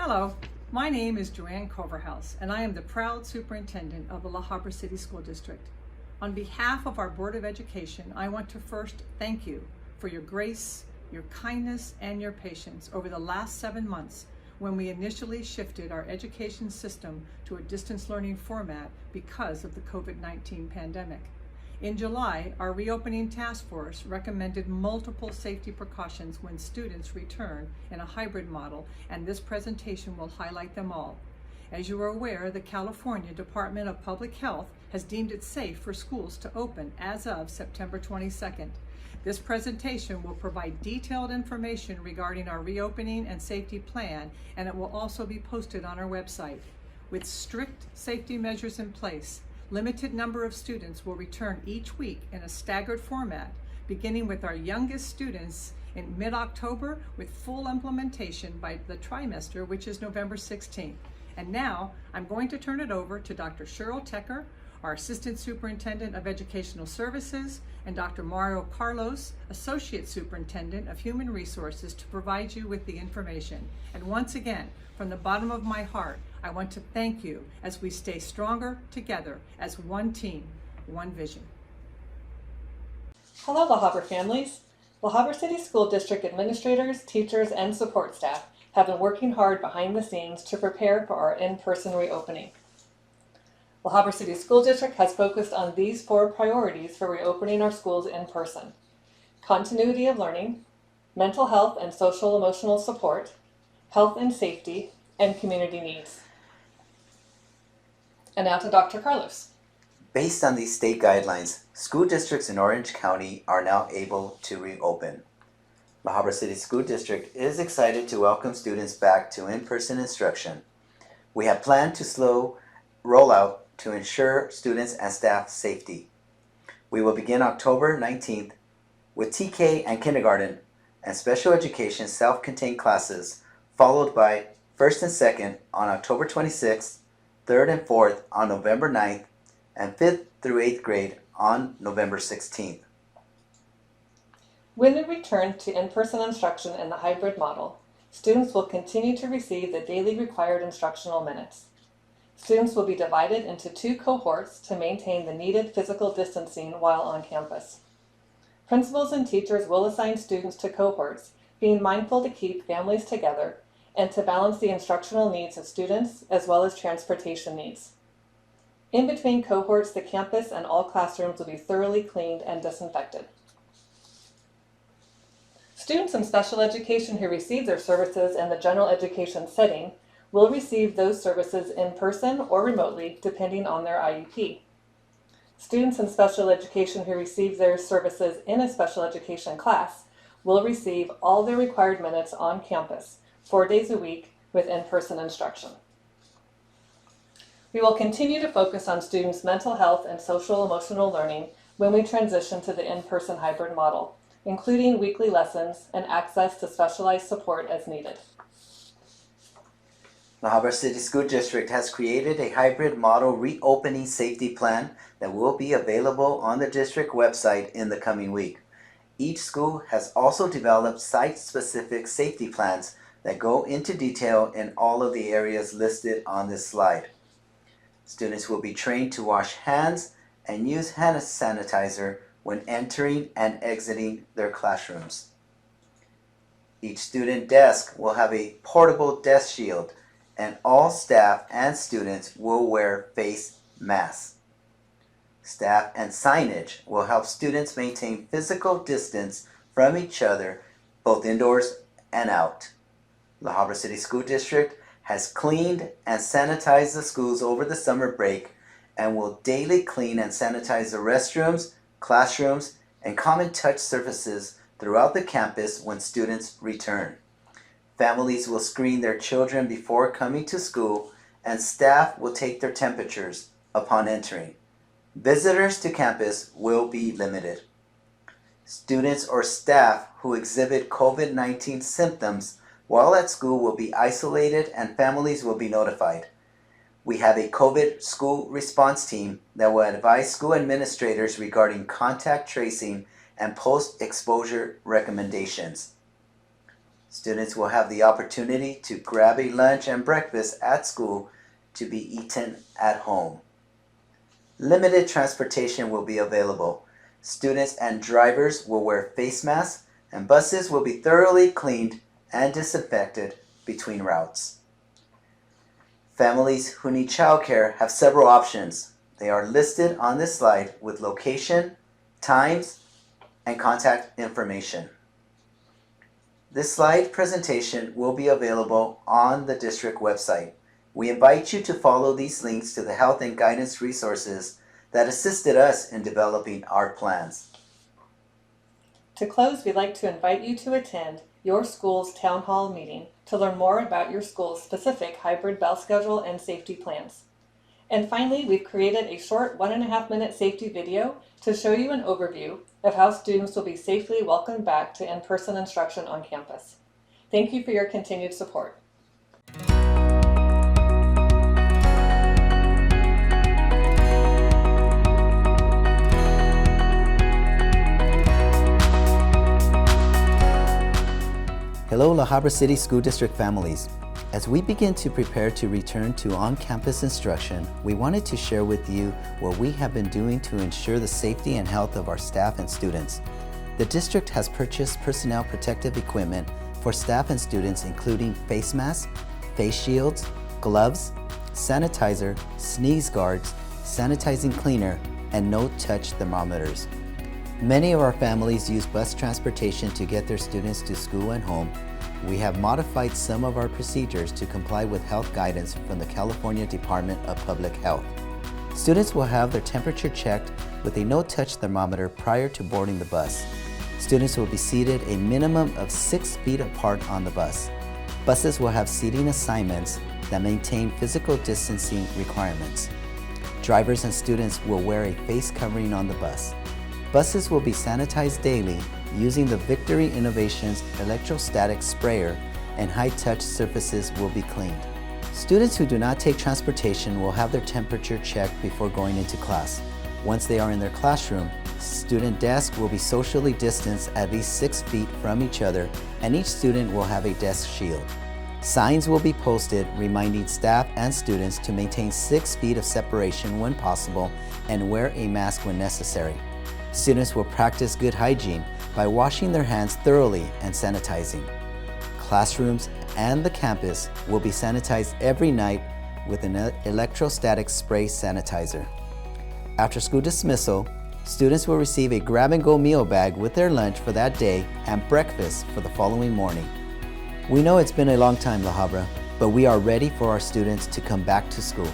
Hello, my name is Joanne Coverhouse, and I am the proud superintendent of the La Habra City School District. On behalf of our Board of Education, I want to first thank you for your grace, your kindness, and your patience over the last 7 months when we initially shifted our education system to a distance learning format because of the COVID-19 pandemic. In July, our reopening task force recommended multiple safety precautions when students return in a hybrid model, and this presentation will highlight them all. As you are aware, the California Department of Public Health has deemed it safe for schools to open as of September 22nd. This presentation will provide detailed information regarding our reopening and safety plan, and it will also be posted on our website. With strict safety measures in place, limited number of students will return each week in a staggered format, beginning with our youngest students in mid-October with full implementation by the trimester, which is November 16th. And now I'm going to turn it over to Dr. Cheryl Tecker, our Assistant Superintendent of Educational Services, and Dr. Mario Carlos, Associate Superintendent of Human Resources, to provide you with the information. And once again, from the bottom of my heart, I want to thank you as we stay stronger together as one team, one vision. Hello, La Habra families. La Habra City School District administrators, teachers, and support staff have been working hard behind the scenes to prepare for our in-person reopening. La Habra City School District has focused on these 4 priorities for reopening our schools in person: continuity of learning, mental health and social emotional support, health and safety, and community needs. And now to Dr. Carlos. Based on these state guidelines, school districts in Orange County are now able to reopen. La Habra City School District is excited to welcome students back to in-person instruction. We have planned to slow rollout to ensure students and staff safety. We will begin October 19th with TK and kindergarten and special education self-contained classes, followed by 1st and 2nd on October 26th, 3rd and 4th on November 9th, and 5th through 8th grade on November 16th. When we return to in-person instruction in the hybrid model, students will continue to receive the daily required instructional minutes. Students will be divided into 2 cohorts to maintain the needed physical distancing while on campus. Principals and teachers will assign students to cohorts, being mindful to keep families together and to balance the instructional needs of students as well as transportation needs. In between cohorts, the campus and all classrooms will be thoroughly cleaned and disinfected. Students in special education who receive their services in the general education setting will receive those services in person or remotely, depending on their IEP. Students in special education who receive their services in a special education class will receive all their required minutes on campus, 4 days a week with in-person instruction. We will continue to focus on students' mental health and social emotional learning when we transition to the in-person hybrid model, including weekly lessons and access to specialized support as needed. La Habra City School District has created a hybrid model reopening safety plan that will be available on the district website in the coming week. Each school has also developed site-specific safety plans that go into detail in all of the areas listed on this slide. Students will be trained to wash hands and use hand sanitizer when entering and exiting their classrooms. Each student desk will have a portable desk shield, and all staff and students will wear face masks. Staff and signage will help students maintain physical distance from each other, both indoors and out. La Habra City School District has cleaned and sanitized the schools over the summer break and will daily clean and sanitize the restrooms, classrooms, and common touch surfaces throughout the campus when students return. Families will screen their children before coming to school, and staff will take their temperatures upon entering. Visitors to campus will be limited. Students or staff who exhibit COVID-19 symptoms while at school will be isolated and families will be notified. We have a COVID school response team that will advise school administrators regarding contact tracing and post-exposure recommendations. Students will have the opportunity to grab a lunch and breakfast at school to be eaten at home. Limited transportation will be available. Students and drivers will wear face masks, and buses will be thoroughly cleaned and disinfected between routes. Families who need childcare have several options. They are listed on this slide with location, times, and contact information. This slide presentation will be available on the district website. We invite you to follow these links to the health and guidance resources that assisted us in developing our plans. To close, we'd like to invite you to attend your school's town hall meeting to learn more about your school's specific hybrid bell schedule and safety plans. And finally, we've created a short 1.5-minute safety video to show you an overview of how students will be safely welcomed back to in-person instruction on campus. Thank you for your continued support. Hello, La Habra City School District families. As we begin to prepare to return to on-campus instruction, we wanted to share with you what we have been doing to ensure the safety and health of our staff and students. The district has purchased personnel protective equipment for staff and students, including face masks, face shields, gloves, sanitizer, sneeze guards, sanitizing cleaner, and no-touch thermometers. Many of our families use bus transportation to get their students to school and home. We have modified some of our procedures to comply with health guidance from the California Department of Public Health. Students will have their temperature checked with a no-touch thermometer prior to boarding the bus. Students will be seated a minimum of 6 feet apart on the bus. Buses will have seating assignments that maintain physical distancing requirements. Drivers and students will wear a face covering on the bus. Buses will be sanitized daily using the Victory Innovations electrostatic sprayer, and high-touch surfaces will be cleaned. Students who do not take transportation will have their temperature checked before going into class. Once they are in their classroom, student desks will be socially distanced at least 6 feet from each other, and each student will have a desk shield. Signs will be posted reminding staff and students to maintain 6 feet of separation when possible and wear a mask when necessary. Students will practice good hygiene by washing their hands thoroughly and sanitizing. Classrooms and the campus will be sanitized every night with an electrostatic spray sanitizer. After school dismissal, students will receive a grab-and-go meal bag with their lunch for that day and breakfast for the following morning. We know it's been a long time, La Habra, but we are ready for our students to come back to school.